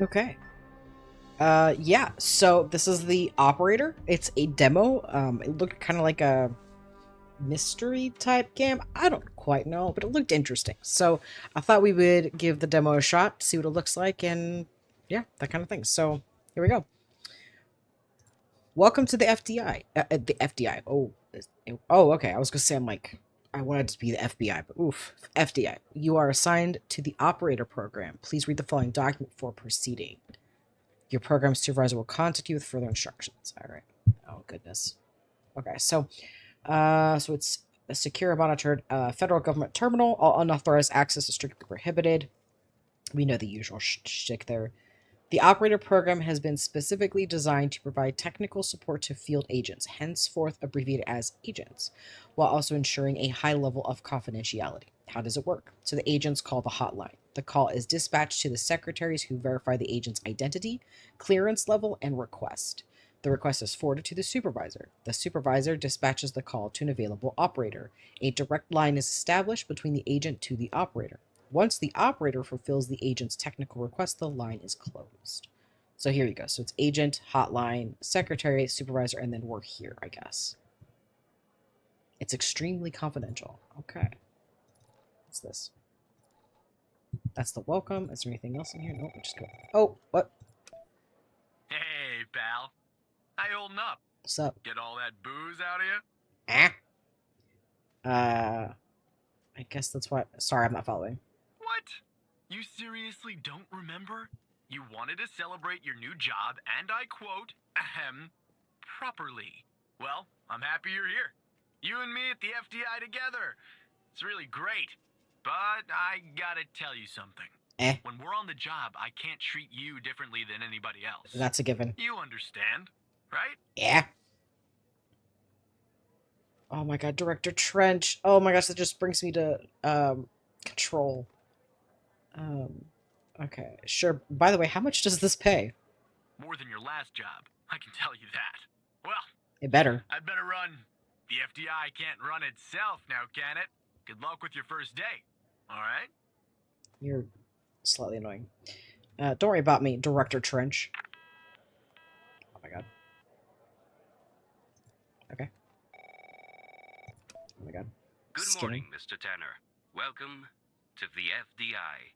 Okay. Yeah, so this is the operator. It's a demo. It looked kind of like a mystery type game. I don't quite know, but it looked interesting. So I thought we would give the demo a shot, see what it looks like, and yeah, that kind of thing. So here we go. Welcome to the FDI. The FDI. Oh, okay. I was gonna say I wanted to be the FBI, but oof, FDI. You are assigned to the operator program. Please read the following document before proceeding. Your program supervisor will contact you with further instructions. All right. Oh goodness. Okay, so it's a secure, monitored federal government terminal. All unauthorized access is strictly prohibited. We know the usual shtick there. The operator program has been specifically designed to provide technical support to field agents, henceforth abbreviated as agents, while also ensuring a high level of confidentiality. How does it work? So the agents call the hotline. The call is dispatched to the secretaries who verify the agent's identity, clearance level, and request. The request is forwarded to the supervisor. The supervisor dispatches the call to an available operator. A direct line is established between the agent to the operator. Once the operator fulfills the agent's technical request, the line is closed. So here you go. So it's agent, hotline, secretary, supervisor, and then we're here, I guess. It's extremely confidential. Okay. What's this? That's the welcome. Is there anything else in here? Nope, just go. Oh, what? Hey, pal. How you holding up? What's up? Get all that booze out of you? I guess that's why. Sorry, I'm not following. What? You seriously don't remember? You wanted to celebrate your new job, and I quote, properly. Well, I'm happy you're here. You and me at the FDI together. It's really great. But I gotta tell you something. When we're on the job, I can't treat you differently than anybody else. That's a given. You understand, right? Yeah. Oh my god, Director Trench. Oh my gosh, that just brings me to Control. Okay, sure. By the way, how much does this pay? More than your last job, I can tell you that. Well, It better. I'd better run. The FDI can't run itself now, can it? Good luck with your first day. All right? You're slightly annoying. Don't worry about me, Director Trench. Oh my god. Okay. Oh my god. Good Skinny. morning, Mr. Tanner. Welcome to the FDI.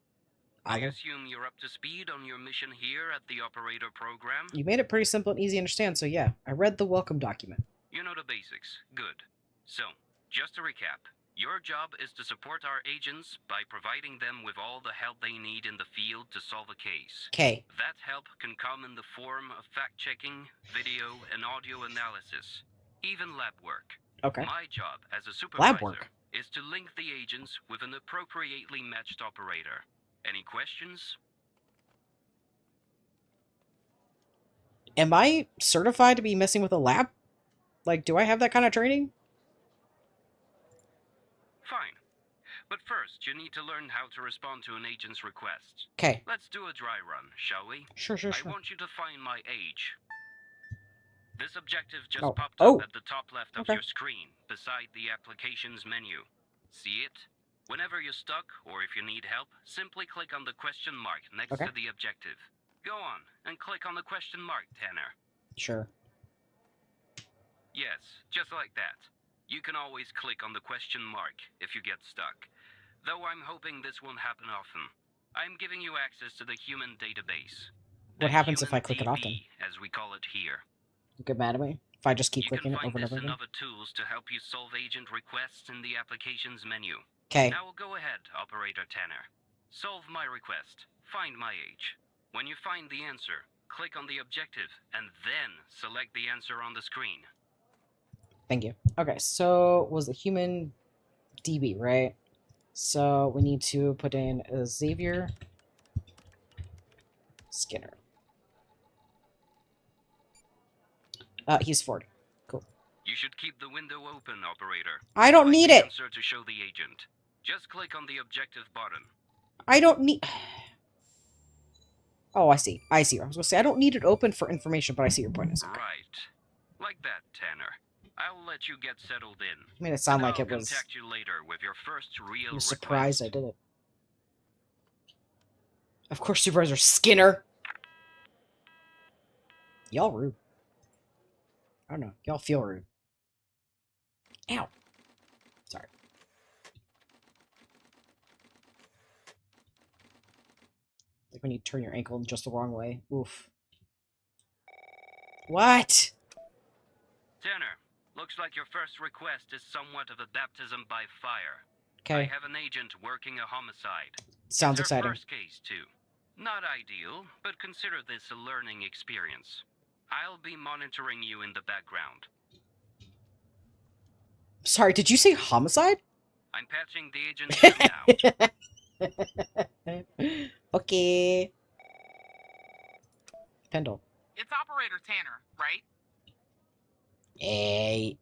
I Olive. assume you're up to speed on your mission here at the operator program? You made it pretty simple and easy to understand, so yeah. I read the welcome document. You know the basics. Good. So, just to recap, your job is to support our agents by providing them with all the help they need in the field to solve a case. Okay. That help can come in the form of fact-checking, video, and audio analysis, even lab work. Okay. My job as a Lab supervisor work. is to link the agents with an appropriately matched operator. Any questions? Am I certified to be messing with a lab? Like, do I have that kind of training? Fine. But first, you need to learn how to respond to an agent's request. Okay. Let's do a dry run, shall we? Sure. I want you to find my age. This objective just Oh. popped Oh. up at the top left of Okay. your screen, beside the applications menu. See it? Whenever you're stuck, or if you need help, simply click on the question mark next Okay. to the objective. Go on, and click on the question mark, Tanner. Sure. Yes, just like that. You can always click on the question mark if you get stuck. Though I'm hoping this won't happen often. I'm giving you access to the human database. What The happens if I human click it often? DB, as we call it here. You get mad at me? If I just keep You clicking can it find over and this over and again? other tools to help you solve agent requests in the applications menu. Okay. Now go ahead, Operator Tanner. Solve my request. Find my age. When you find the answer, click on the objective, and then select the answer on the screen. Thank you. Okay, so was the human DB, right? So we need to put in Xavier Skinner. He's 40. Cool. You should keep the window open, Operator. I don't Select need the it. answer to show the agent. Just click on the objective button. I don't need... Oh, I see. I see. I was going to say, I don't need it open for information, but I see your point. Okay. Right. Like that, Tanner. I'll let you get settled in. I made it sound And like I'll it was... contact you later with your first real I was request. surprised I did it. Of course, Supervisor Skinner. Y'all rude. I don't know. Y'all feel rude. Ow. Sorry. Like when you turn your ankle in just the wrong way. Oof. What? Tanner, looks like your first request is somewhat of a baptism by fire. I Okay. have an agent working a homicide. Sounds It's her exciting. first case, too. Not ideal, but consider this a learning experience. I'll be monitoring you in the background. Sorry, did you say homicide? I'm patching the agent in now. Okay. Pendle. It's Operator Tanner, right? Hey,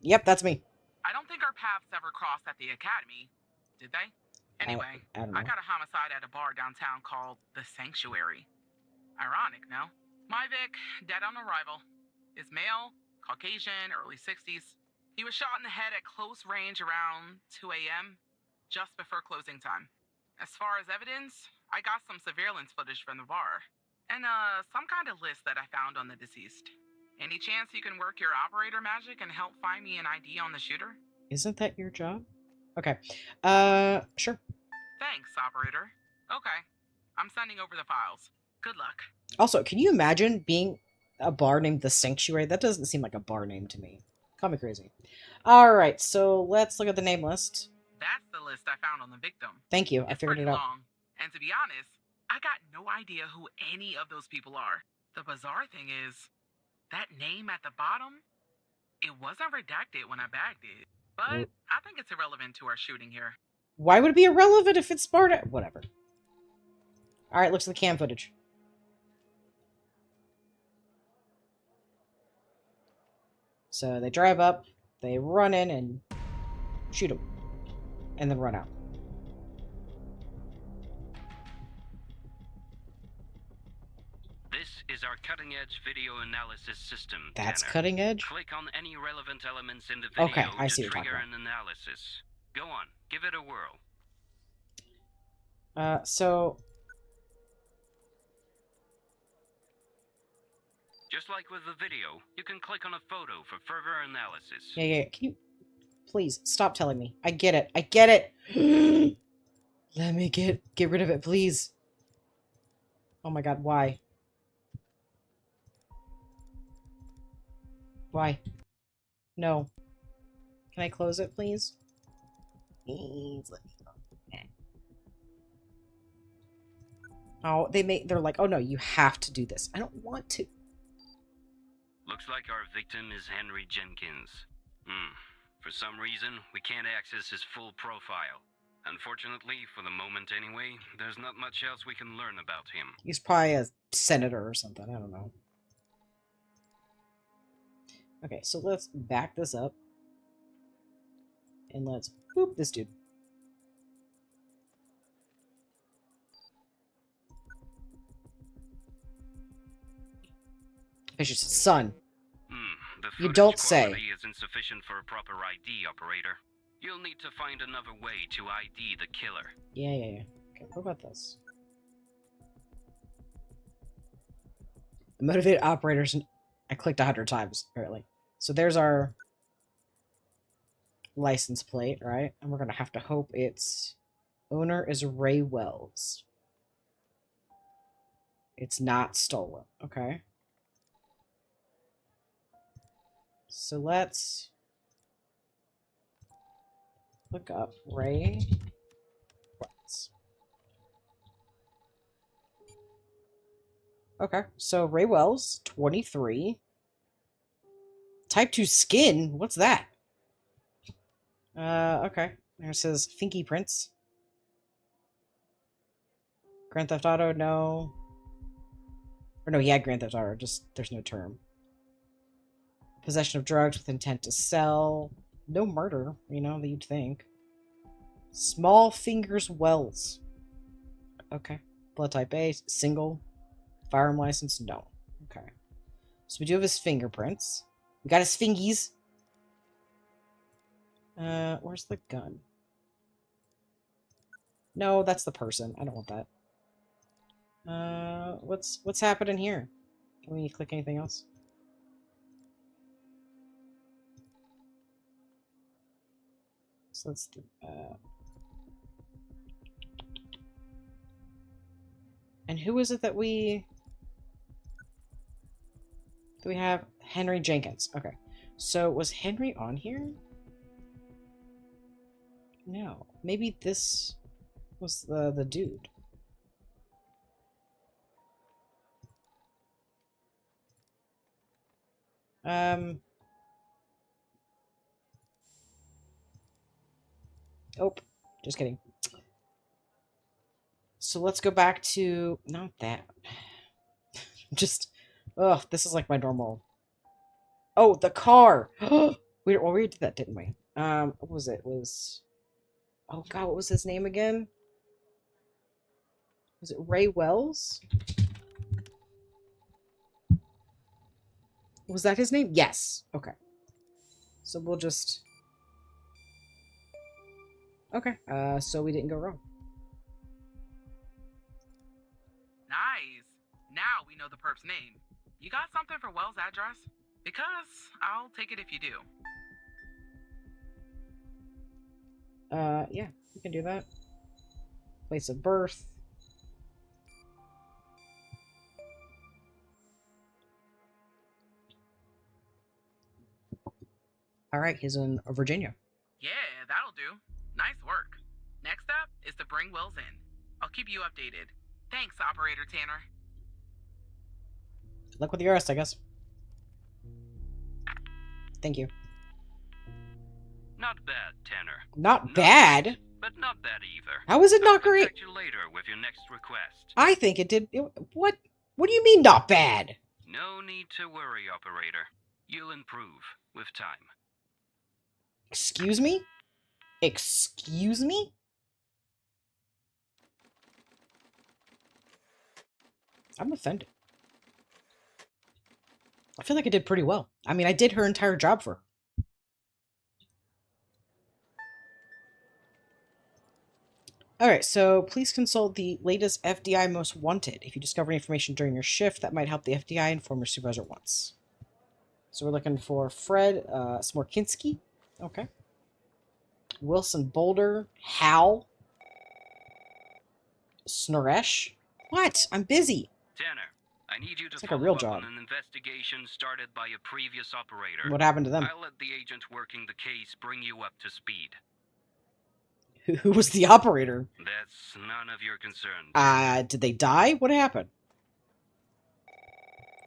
yep, that's me. I don't think our paths ever crossed at the academy, did they? Anyway, I don't know. I got a homicide at a bar downtown called The Sanctuary. Ironic, no? My Vic, dead on arrival. Is male, Caucasian, early 60s. He was shot in the head at close range around 2 a.m., just before closing time. As far as evidence, I got some surveillance footage from the bar. And, some kind of list that I found on the deceased. Any chance you can work your operator magic and help find me an ID on the shooter? Isn't that your job? Okay. Sure. Thanks, operator. Okay. I'm sending over the files. Good luck. Also, can you imagine being a bar named The Sanctuary? That doesn't seem like a bar name to me. Call me crazy. Alright, so let's look at the name list. That's the list I found on the victim. Thank you. I It's figured pretty it out. long. And to be honest, I got no idea who any of those people are. The bizarre thing is, that name at the bottom, it wasn't redacted when I bagged it. But I think it's irrelevant to our shooting here. Why would it be irrelevant if it's Sparta? Whatever. Alright, looks at the cam footage. So they drive up, they run in and shoot him. And then run out. This is our cutting-edge video analysis system, That's Tanner. cutting edge? Click on any relevant elements in the video Okay, I see to what you're trigger talking an analysis. Go on, give it a whirl. So... Just like with the video, you can click on a photo for further analysis. Yeah. Can you... Please, stop telling me. I get it. I get it! Let me get rid of it, please. Oh my god, why? Why? No. Can I close it, please? Please let me go. Oh, they're like, oh no, you have to do this. I don't want to. Looks like our victim is Henry Jenkins. For some reason, we can't access his full profile. Unfortunately, for the moment anyway, there's not much else we can learn about him. He's probably a senator or something. I don't know. Okay, so let's back this up. And let's boop this dude. Bishop's son. The You don't footage say. quality is insufficient for a proper ID, operator. You'll need to find another way to ID the killer. Yeah. Okay, what about this? The motivated operators. I clicked 100 times, apparently. So there's our license plate, right? And we're going to have to hope its owner is Ray Wells. It's not stolen. Okay. So let's look up Ray Wells. Okay, so Ray Wells, 23. Type 2 skin? What's that? Okay. There it says Finky Prints. Grand Theft Auto, no. Or no, he had Grand Theft Auto, just there's no term. Possession of drugs with intent to sell. No murder, you know, that you'd think. Small Fingers Wells. Okay. Blood type A, single. Firearm license, no. Okay. So we do have his fingerprints. We got his fingies. Where's the gun? No, that's the person. I don't want that. What's happening here? Can we click anything else? So let's do, and who is it that we have? Henry Jenkins. Okay. So was Henry on here? No. Maybe this was the dude. Oh, just kidding. So let's go back to not that. Just this is like my normal. Oh, the car. we did that, didn't we? What was it? Oh god, what was his name again? Was it Ray Wells? Was that his name? Yes. Okay. So we'll just. Okay. So we didn't go wrong. Nice. Now we know the perp's name. You got something for Wells' address? Because I'll take it if you do. Yeah, we can do that. Place of birth. All right, he's in Virginia. Yeah, that'll do. Nice work. Next step is to bring Wells in. I'll keep you updated. Thanks, Operator Tanner. Good luck with the arrest, I guess. Thank you. Not bad, Tanner. Not bad? But not bad either. How is it not I'll great? contact you later with your next request. I think it did. What? What do you mean not bad? No need to worry, Operator. You'll improve with time. Excuse me? Excuse me? I'm offended. I feel like I did pretty well. I mean, I did her entire job for her. Alright, so please consult the latest FDI Most Wanted. If you discover information during your shift that might help the FDI, inform your supervisor once. So we're looking for Fred Smorkinski. Okay. Wilson Boulder. Hal. Snoresh. What? I'm busy. Tanner, I need you to It's like a follow real up job. on an investigation started by a previous operator. What happened to them? I'll let the agent working the case bring you up to speed. Who was the operator? That's none of your concern. Did they die? What happened?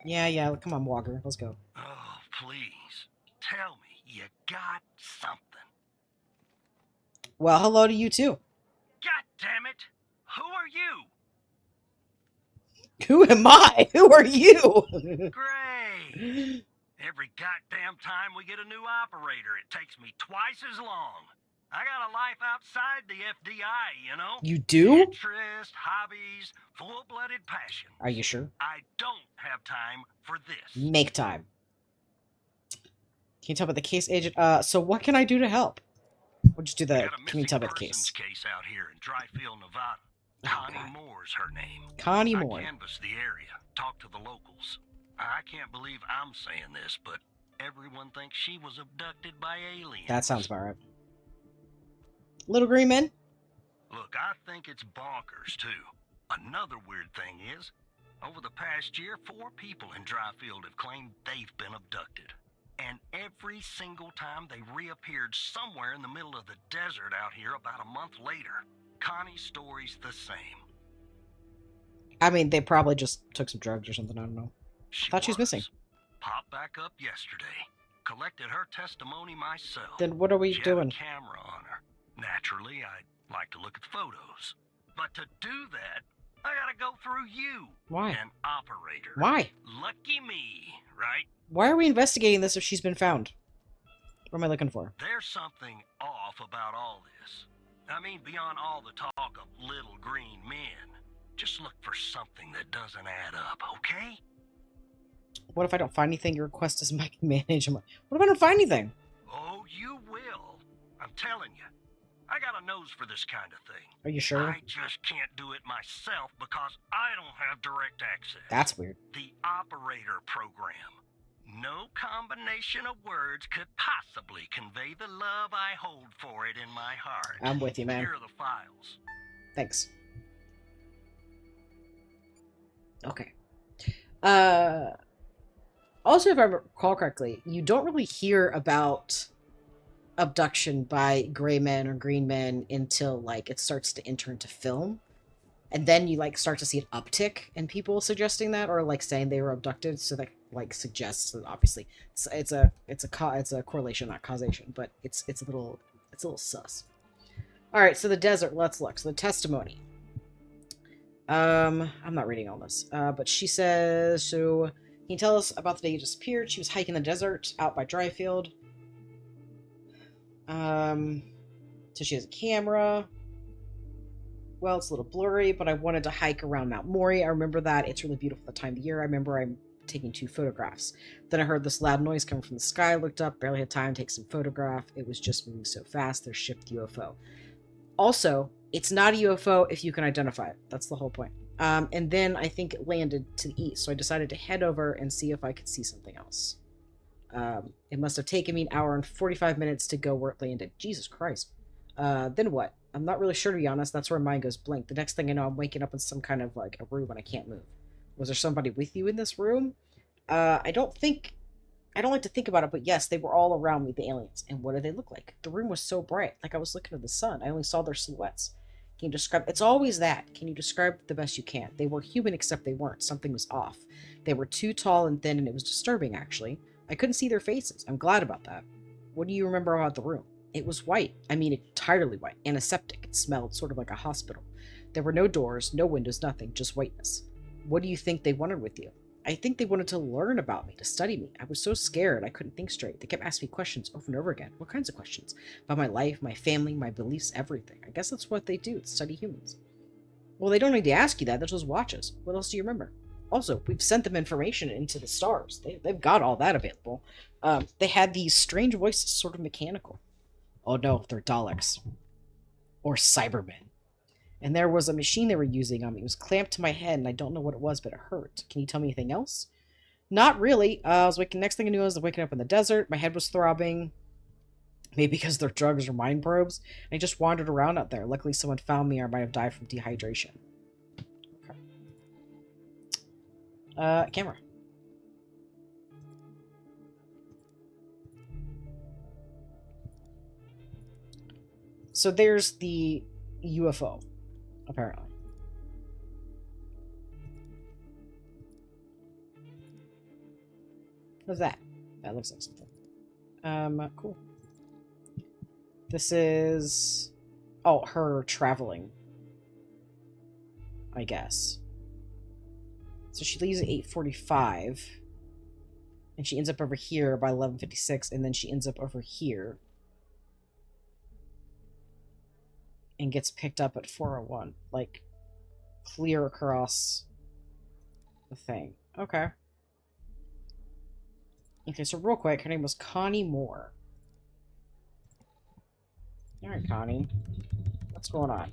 Yeah, come on, Walker. Let's go. Oh, please. Tell me you got something. Well, hello to you, too. God damn it! Who are you? Who am I? Who are you? Great! Every goddamn time we get a new operator, it takes me twice as long. I got a life outside the FDI, you know? You do? Interest, hobbies, full-blooded passion. Are you sure? I don't have time for this. Make time. Can you tell me the case agent? So what can I do to help? We'll just do We the, got a can you tell me the missing persons case? case out here in Dryfield, Nevada. Oh, Connie God. Moore's her name. Connie I Moore. canvassed the area, talked to the locals. I can't believe I'm saying this, but everyone thinks she was abducted by aliens. That sounds about right. Little Green Men? Look, I think it's bonkers, too. Another weird thing is, over the past year, 4 people in Dryfield have claimed they've been abducted. And every single time they reappeared somewhere in the middle of the desert out here about a month later. Connie's story's the same. I mean, they probably just took some drugs or something. I don't know. Thought she was missing. Popped back up yesterday. Collected her testimony myself. Then what are we She doing? had a camera on her. Naturally, I'd like to look at the photos. But to do that, I gotta go through you. Why? An operator. Why? Lucky me, right? Why are we investigating this if she's been found? What am I looking for? There's something off about all this. I mean, beyond all the talk of little green men. Just look for something that doesn't add up, okay? What if I don't find anything? Your request is micromanage. What if I don't find anything? Oh, you will. I'm telling you. I got a nose for this kind of thing. Are you sure? I just can't do it myself because I don't have direct access. That's weird. The operator program. No combination of words could possibly convey the love I hold for it in my heart. I'm with you, man. Here are the files. Thanks. Okay. Also, if I recall correctly, you don't really hear about abduction by gray men or green men until, like, it starts to enter into film. And then you, like, start to see an uptick in people suggesting that, or, like, saying they were abducted, so that, like, suggests that, obviously, it's a correlation, not causation, but it's a little sus. Alright, so the desert, let's look. So the testimony. I'm not reading all this, but she says, so, can you tell us about the day you disappeared? She was hiking the desert out by Dryfield. So she has a camera. Well, it's a little blurry, but I wanted to hike around Mount Mori. I remember that. It's really beautiful at the time of year. I remember I'm taking 2 photographs. Then I heard this loud noise coming from the sky. I looked up, barely had time to take some photograph. It was just moving so fast. Their shipped UFO. Also, it's not a UFO if you can identify it. That's the whole point. And then I think it landed to the east, so I decided to head over and see if I could see something else. It must have taken me an hour and 45 minutes to go where it landed. Jesus Christ. Then what? I'm not really sure, to be honest. That's where my mind goes blank. The next thing I know, I'm waking up in some kind of, like, a room and I can't move. Was there somebody with you in this room? I don't like to think about it, but yes, they were all around me, the aliens. And what did they look like? The room was so bright, like I was looking at the sun. I only saw their silhouettes. Can you describe? It's always that. Can you describe the best you can? They were human, except they weren't. Something was off. They were too tall and thin, and it was disturbing, actually. I couldn't see their faces. I'm glad about that. What do you remember about the room? It was white. I mean, entirely white. Antiseptic. It smelled sort of like a hospital. There were no doors, no windows, nothing. Just whiteness. What do you think they wanted with you? I think they wanted to learn about me, to study me. I was so scared I couldn't think straight. They kept asking me questions over and over again. What kinds of questions? About my life, my family, my beliefs, everything. I guess that's what they do, study humans. Well, they don't need to ask you that. They're just watches. What else do you remember? Also, we've sent them information into the stars. They've got all that available. They had these strange voices, sort of mechanical. Oh no, they're Daleks. Or Cybermen. And there was a machine they were using on me. It was clamped to my head, and I don't know what it was, but it hurt. Can you tell me anything else? Not really. Next thing I knew, I was waking up in the desert. My head was throbbing. Maybe because they're drugs or mind probes. I just wandered around out there. Luckily, someone found me, or I might have died from dehydration. Okay. Camera. So there's the UFO, apparently. What's that? That looks like something. Cool. This is... Oh, her traveling. I guess. So she leaves at 8:45. And she ends up over here by 11:56, and then she ends up over here. And gets picked up at 4:01. Like, clear across the thing. Okay. Okay, so real quick, her name was Connie Moore. Alright, Connie. What's going on?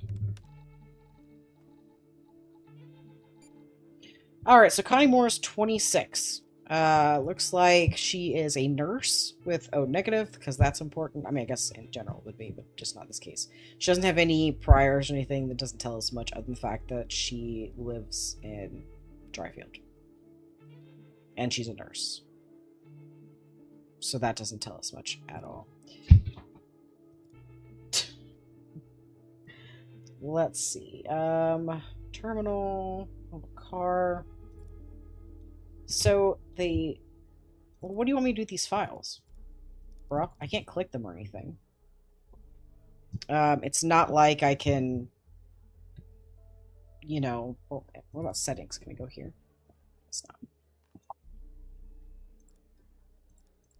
Alright, so Connie Moore is 26. Looks like she is a nurse with O negative, because that's important. I mean, I guess in general it would be, but just not in this case. She doesn't have any priors or anything that doesn't tell us much other than the fact that she lives in Dryfield. And she's a nurse. So that doesn't tell us much at all. Let's see. Terminal, car. So what do you want me to do with these files? Bro, I can't click them or anything. It's not like I can, you know, well, what about settings? Can I go here? It's not.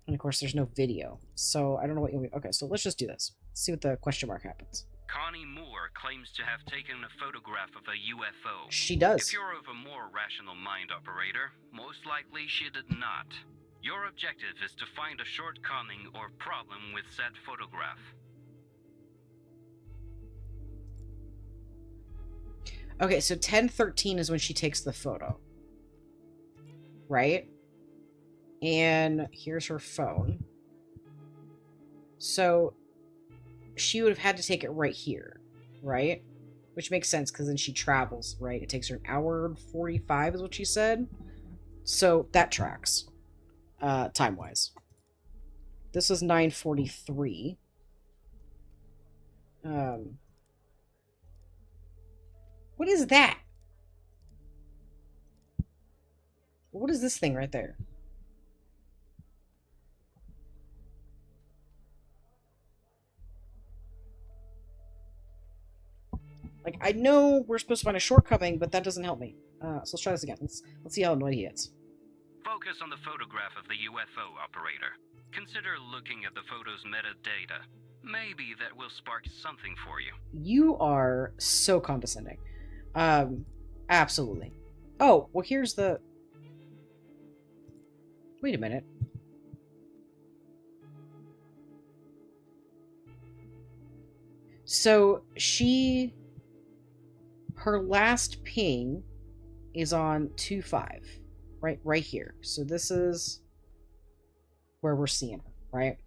And of course, there's no video. So I don't know what you... Okay, so let's just do this. Let's see what the question mark happens. Connie Moore claims to have taken a photograph of a UFO. She does. If you're of a more rational mind, operator, most likely she did not. Your objective is to find a shortcoming or problem with said photograph. Okay, so 10:13 is when she takes the photo. Right? And here's her phone. So she would have had to take it right here, right? Which makes sense because then she travels, right? It takes her an hour and 45 is what she said. So that tracks, time-wise. This was 9:43. What is that? What is this thing right there? Like, I know we're supposed to find a shortcoming, but that doesn't help me. So let's try this again. Let's see how annoyed he is. Focus on the photograph of the UFO operator. Consider looking at the photo's metadata. Maybe that will spark something for you. You are so condescending. Absolutely. Oh, well, here's the... Wait a minute. So, her last ping is on 2.5. Right here. So this is where we're seeing her, right?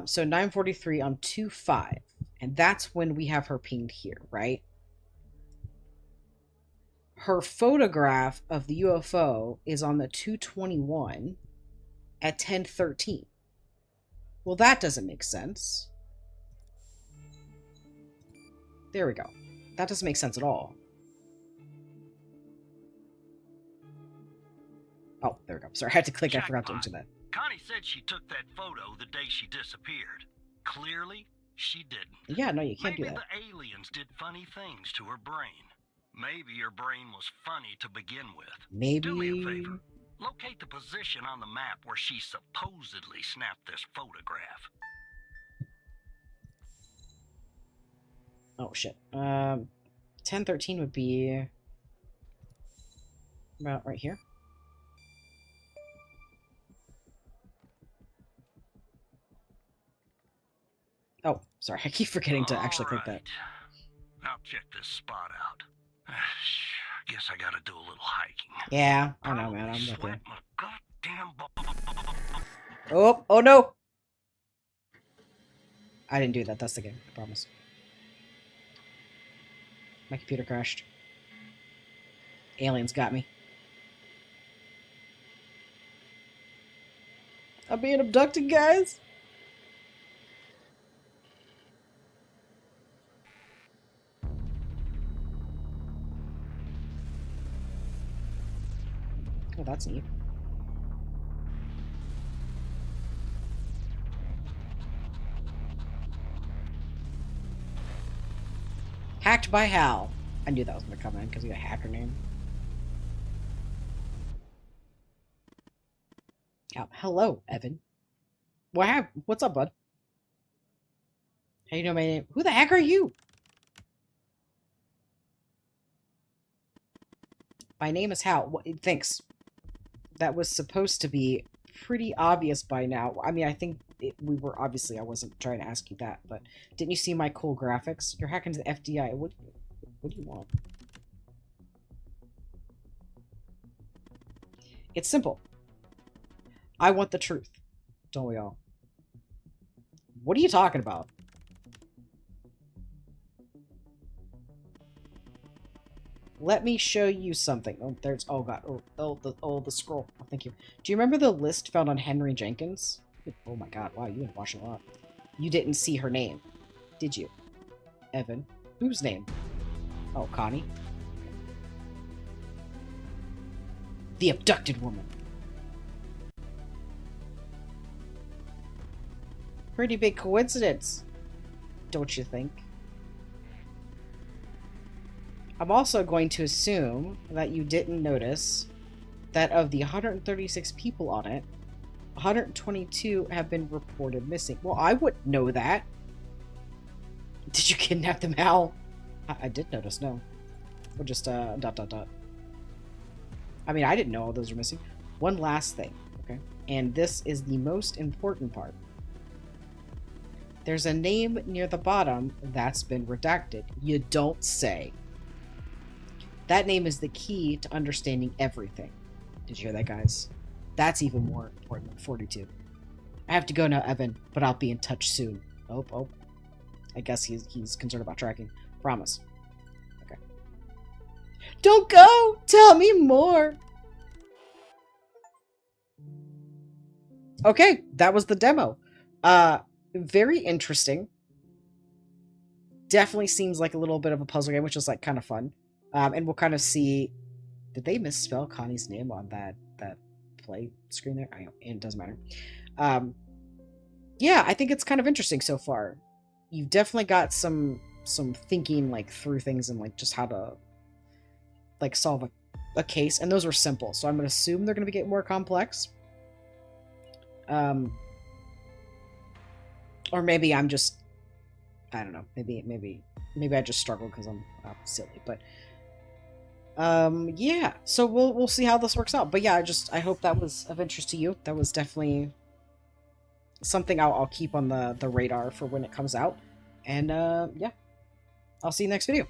So 9:43 on 2.5. And that's when we have her pinged here, right? Her photograph of the UFO is on the 2:21 at 10:13. Well, that doesn't make sense. There we go. That doesn't make sense at all. Oh, there we go. Sorry, I had to click. I forgot to enter that. Connie said she took that photo the day she disappeared. Clearly, she didn't. Yeah, no, you can't Maybe do that. the aliens did funny things to her brain. Maybe her brain was funny to begin with. Maybe... Do me a favor. Locate the position on the map where she supposedly snapped this photograph. Oh, shit. 10:13 would be... about right here. Oh, sorry. I keep forgetting to actually click that. I'll check this spot out. Guess I gotta do a little hiking. Yeah, I know, man. I'm with you. Sweat my goddamn Oh no! I didn't do that. That's the game. I promise. My computer crashed. Aliens got me. I'm being abducted, guys! Oh, that's neat. Hacked by Hal. I knew that was going to come in because he had a hacker name. Oh, hello, Evan. What's up, bud? How you know my name? Who the heck are you? My name is Hal. Thanks. That was supposed to be pretty obvious by now. I mean, I think we were obviously. I wasn't trying to ask you that, but didn't you see my cool graphics? You're hacking to the FDI. What do you want? It's simple. I want the truth. Don't we all? What are you talking about? Let me show you something. Oh, there's... Oh, God. The scroll. Oh, thank you. Do you remember the list found on Henry Jenkins? Oh, my God. Wow, you've been watching a lot. You didn't see her name, did you? Evan. Whose name? Oh, Connie. The abducted woman. Pretty big coincidence, don't you think? I'm also going to assume that you didn't notice that of the 136 people on it, 122 have been reported missing. Well, I wouldn't know that. Did you kidnap them, Hal? I did notice, no. Or just, ... I mean, I didn't know all those were missing. One last thing, okay? And this is the most important part. There's a name near the bottom that's been redacted. You don't say. That name is the key to understanding everything. Did you hear that, guys? That's even more important than 42. I have to go now, Evan, but I'll be in touch soon. Oh. I guess he's concerned about tracking. Promise. Okay. Don't go! Tell me more! Okay, that was the demo. Very interesting. Definitely seems like a little bit of a puzzle game, which is like kind of fun. And we'll kind of see. Did they misspell Connie's name on that play screen there? It doesn't matter. Yeah, I think it's kind of interesting so far. You've definitely got some thinking like through things and like just how to like solve a case, and those were simple. So I'm gonna assume they're gonna be getting more complex. Or maybe I'm just, I don't know. Maybe I just struggle because I'm silly. But yeah. So we'll see how this works out. But yeah, I hope that was of interest to you. That was definitely something I'll keep on the radar for when it comes out. And yeah, I'll see you next video.